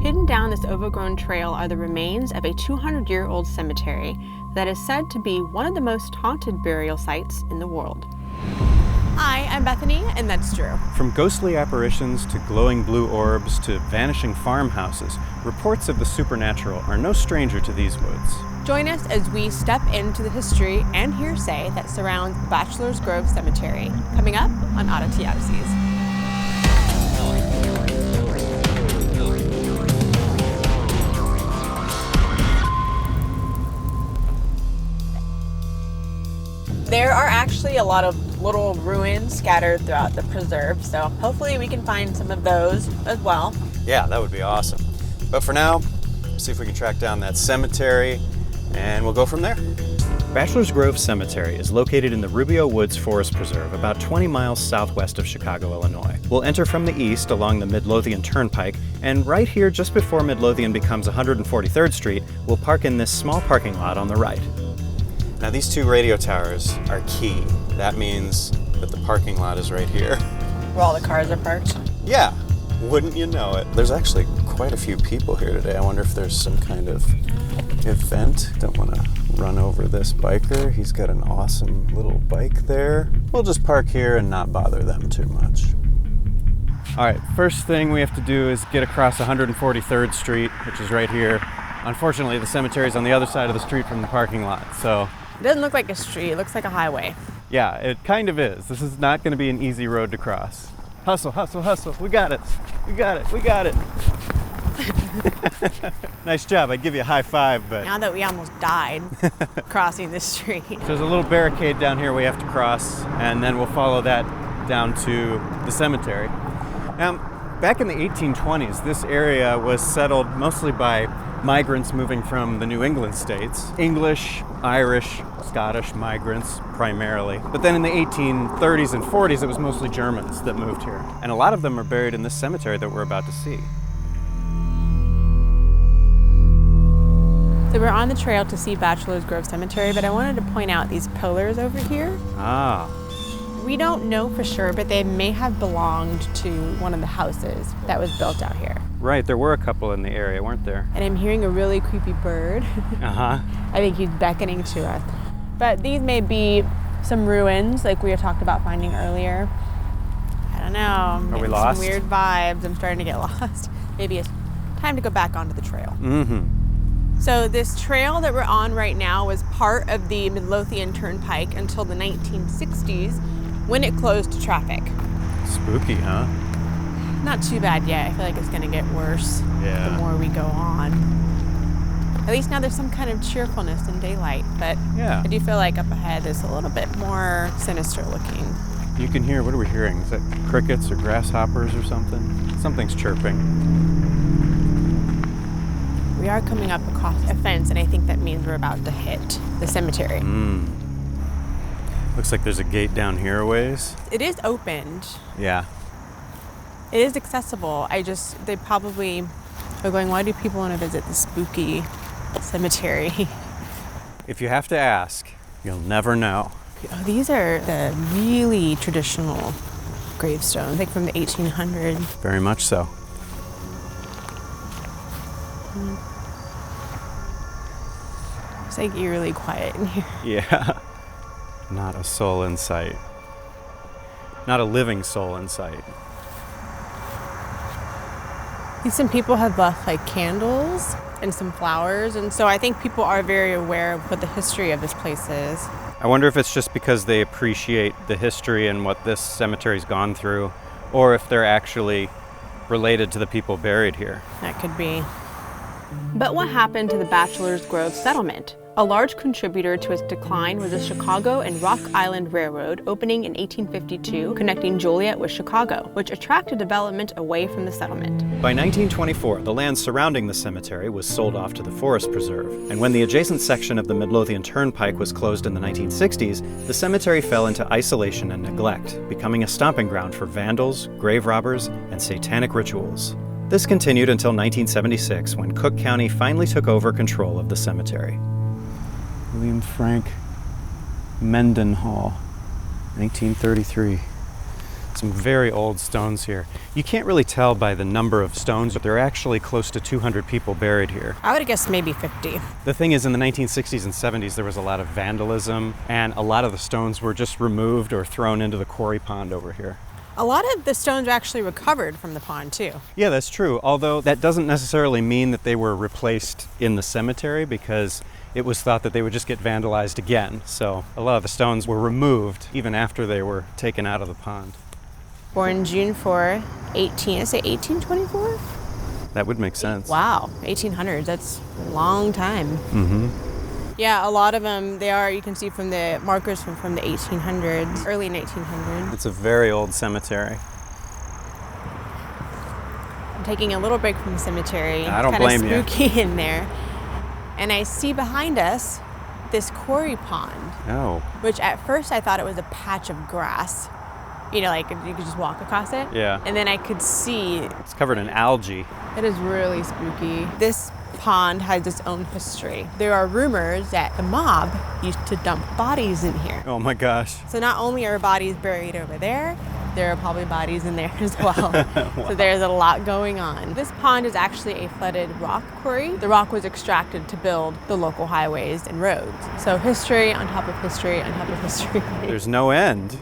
Hidden down this overgrown trail are the remains of a 200-year-old cemetery that is said to be one of the most haunted burial sites in the world. Hi, I'm Bethany, and that's Drew. From ghostly apparitions to glowing blue orbs to vanishing farmhouses, reports of the supernatural are no stranger to these woods. Join us as we step into the history and hearsay that surrounds Bachelor's Grove Cemetery, coming up on Oddity Odysseys. There are actually a lot of little ruins scattered throughout the preserve, so hopefully we can find some of those as well. Yeah, that would be awesome. But for now, see if we can track down that cemetery, and we'll go from there. Bachelor's Grove Cemetery is located in the Rubio Woods Forest Preserve, about 20 miles southwest of Chicago, Illinois. We'll enter from the east along the Midlothian Turnpike, and right here, just before Midlothian becomes 143rd Street, we'll park in this small parking lot on the right. Now these two radio towers are key. That means that the parking lot is right here. Where all the cars are parked? Yeah, wouldn't you know it? There's actually quite a few people here today. I wonder if there's some kind of event. Don't want to run over this biker. He's got an awesome little bike there. We'll just park here and not bother them too much. All right, first thing we have to do is get across 143rd Street, which is right here. Unfortunately, the cemetery's on the other side of the street from the parking lot, so. It doesn't look like a street, it looks like a highway. Yeah, it kind of is. This is not going to be an easy road to cross. Hustle, hustle, hustle. We got it. We got it. We got it. Nice job. I'd give you a high five, but... Now that we almost died crossing this street. So there's a little barricade down here we have to cross, and then we'll follow that down to the cemetery. Now, back in the 1820s, this area was settled mostly by migrants moving from the New England states. English, Irish, Scottish migrants primarily. But then in the 1830s and 40s, it was mostly Germans that moved here. And a lot of them are buried in this cemetery that we're about to see. So we're on the trail to see Bachelor's Grove Cemetery, but I wanted to point out these pillars over here. Ah. We don't know for sure, but they may have belonged to one of the houses that was built out here. Right, there were a couple in the area, weren't there? And I'm hearing a really creepy bird. Uh-huh. I think he's beckoning to us. But these may be some ruins, like we had talked about finding earlier. I don't know. I'm Are we getting lost? some weird vibes. I'm starting to get lost. Maybe it's time to go back onto the trail. Mm-hmm. So this trail that we're on right now was part of the Midlothian Turnpike until the 1960s, when it closed to traffic. Spooky, huh? Not too bad yet. I feel like it's gonna get worse Yeah. the more we go on. At least now there's some kind of cheerfulness in daylight, but Yeah. I do feel like up ahead is a little bit more sinister looking. You can hear, what are we hearing? Is that crickets or grasshoppers or something? Something's chirping. We are coming up across a fence, and I think that means we're about to hit the cemetery. Looks like there's a gate down here a ways. It is opened. Yeah. It is accessible. They probably are going, why do people want to visit the spooky cemetery? If you have to ask, you'll never know. Oh, these are the really traditional gravestones, like from the 1800s. Very much so. It's like eerily quiet in here. Yeah. Not a soul in sight. Not a living soul in sight. Some people have left like candles and some flowers, and so I think people are very aware of what the history of this place is. I wonder if it's just because they appreciate the history and what this cemetery's gone through, or if they're actually related to the people buried here. That could be. But what happened to the Bachelor's Grove settlement? A large contributor to its decline was the Chicago and Rock Island Railroad, opening in 1852, connecting Joliet with Chicago, which attracted development away from the settlement. By 1924, the land surrounding the cemetery was sold off to the Forest Preserve, and when the adjacent section of the Midlothian Turnpike was closed in the 1960s, the cemetery fell into isolation and neglect, becoming a stomping ground for vandals, grave robbers, and satanic rituals. This continued until 1976, when Cook County finally took over control of the cemetery. William Frank Mendenhall, 1933. Some very old stones here. You can't really tell by the number of stones, but there are actually close to 200 people buried here. I would have guessed maybe 50. The thing is, in the 1960s and 70s, there was a lot of vandalism, and a lot of the stones were just removed or thrown into the Quarry Pond over here. A lot of the stones are actually recovered from the pond, too. Yeah, that's true. Although that doesn't necessarily mean that they were replaced in the cemetery, because it was thought that they would just get vandalized again. So a lot of the stones were removed even after they were taken out of the pond. Born June 4, 1824? That would make sense. Wow, 1800s, that's a long time. Mm-hmm. Yeah, a lot of them, you can see from the markers from the 1800s, early 1900s. It's a very old cemetery. I'm taking a little break from the cemetery. I don't blame you. Kind of spooky in there. And I see behind us this quarry pond. Oh. Which at first I thought it was a patch of grass. You know, like you could just walk across it. Yeah. And then I could see. It's covered in algae. It is really spooky. This pond has its own history. There are rumors that the mob used to dump bodies in here. Oh my gosh. So not only are bodies buried over there are probably bodies in there as well. Wow. So there's a lot going on. This pond is actually a flooded rock quarry. The rock was extracted to build the local highways and roads. So history on top of history on top of history. There's no end.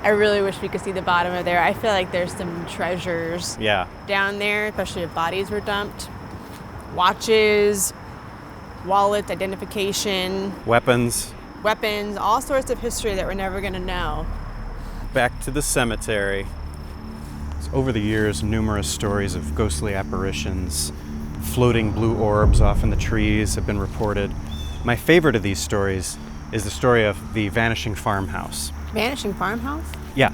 I really wish we could see the bottom of there. I feel like there's some treasures down there, especially if bodies were dumped. Watches, wallets, identification. Weapons, all sorts of history that we're never going to know. Back to the cemetery. Over the years, numerous stories of ghostly apparitions, floating blue orbs off in the trees have been reported. My favorite of these stories is the story of the vanishing farmhouse. Vanishing farmhouse? Yeah.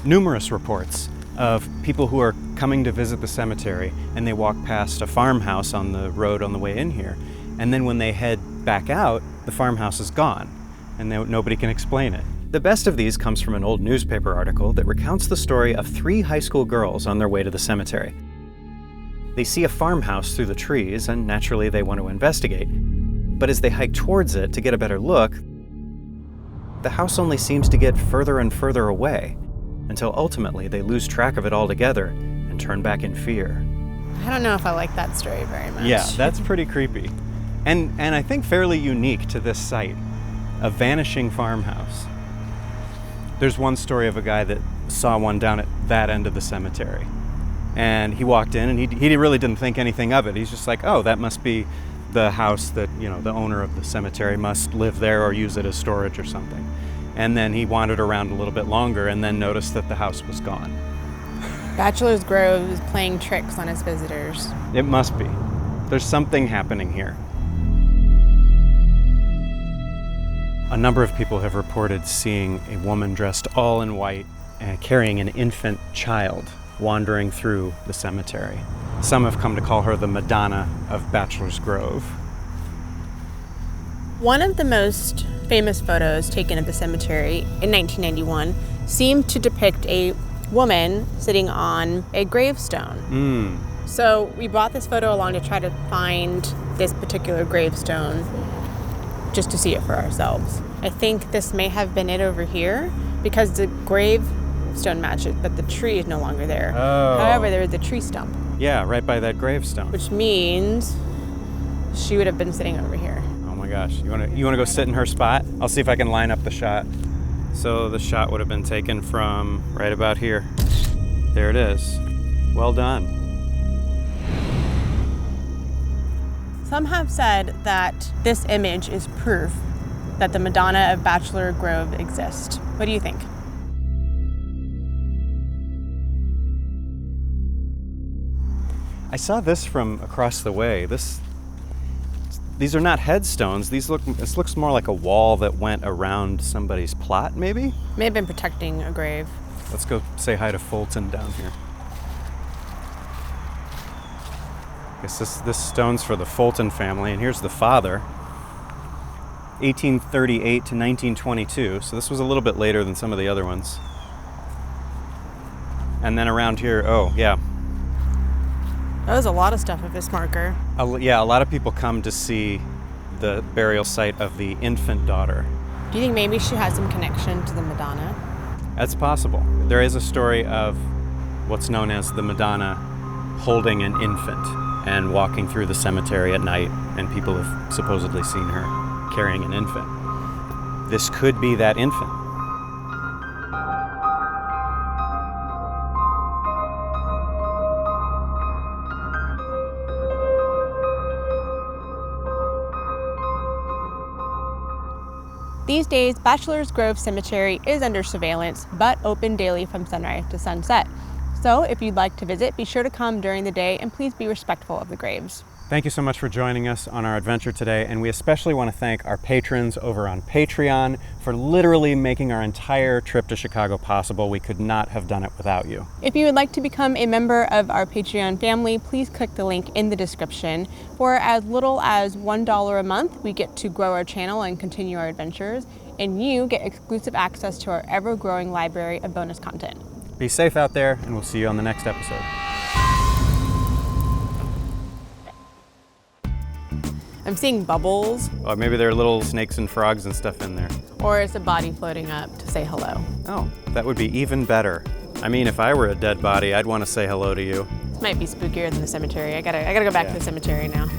Numerous reports of people who are coming to visit the cemetery, and they walk past a farmhouse on the road on the way in here. And then when they head back out, the farmhouse is gone, and nobody can explain it. The best of these comes from an old newspaper article that recounts the story of 3 high school girls on their way to the cemetery. They see a farmhouse through the trees, and naturally they want to investigate. But as they hike towards it to get a better look, the house only seems to get further and further away, until ultimately they lose track of it altogether and turn back in fear. I don't know if I like that story very much. Yeah, that's pretty creepy. And I think fairly unique to this site, a vanishing farmhouse. There's one story of a guy that saw one down at that end of the cemetery. And he walked in and he really didn't think anything of it. He's just like, oh, that must be the house that, the owner of the cemetery must live there or use it as storage or something. And then he wandered around a little bit longer and then noticed that the house was gone. Bachelor's Grove is playing tricks on its visitors. It must be. There's something happening here. A number of people have reported seeing a woman dressed all in white and carrying an infant child wandering through the cemetery. Some have come to call her the Madonna of Bachelor's Grove. One of the most famous photos taken of the cemetery in 1991 seemed to depict a woman sitting on a gravestone. So we brought this photo along to try to find this particular gravestone just to see it for ourselves. I think this may have been it over here because the gravestone matches, but the tree is no longer there. Oh. However, there is a tree stump. Yeah, right by that gravestone. Which means she would have been sitting over here. Oh my gosh, you wanna go sit in her spot? I'll see if I can line up the shot. So the shot would have been taken from right about here. There it is. Well done. Some have said that this image is proof that the Madonna of Bachelor Grove exists. What do you think? I saw this from across the way. These are not headstones. This looks more like a wall that went around somebody's plot, maybe? May have been protecting a grave. Let's go say hi to Fulton down here. I guess this stone's for the Fulton family, and here's the father. 1838 to 1922, so this was a little bit later than some of the other ones. And then around here, oh yeah. That was a lot of stuff of this marker. Yeah, a lot of people come to see the burial site of the infant daughter. Do you think maybe she has some connection to the Madonna? That's possible. There is a story of what's known as the Madonna holding an infant and walking through the cemetery at night, and people have supposedly seen her carrying an infant. This could be that infant. These days, Bachelor's Grove Cemetery is under surveillance, but open daily from sunrise to sunset. So if you'd like to visit, be sure to come during the day and please be respectful of the graves. Thank you so much for joining us on our adventure today, and we especially want to thank our patrons over on Patreon for literally making our entire trip to Chicago possible. We could not have done it without you. If you would like to become a member of our Patreon family, please click the link in the description. For as little as $1 a month, we get to grow our channel and continue our adventures, and you get exclusive access to our ever-growing library of bonus content. Be safe out there, and we'll see you on the next episode. I'm seeing bubbles. Or maybe there are little snakes and frogs and stuff in there. Or it's a body floating up to say hello. Oh, that would be even better. I mean, if I were a dead body, I'd want to say hello to you. This might be spookier than the cemetery. I gotta go back to the cemetery now.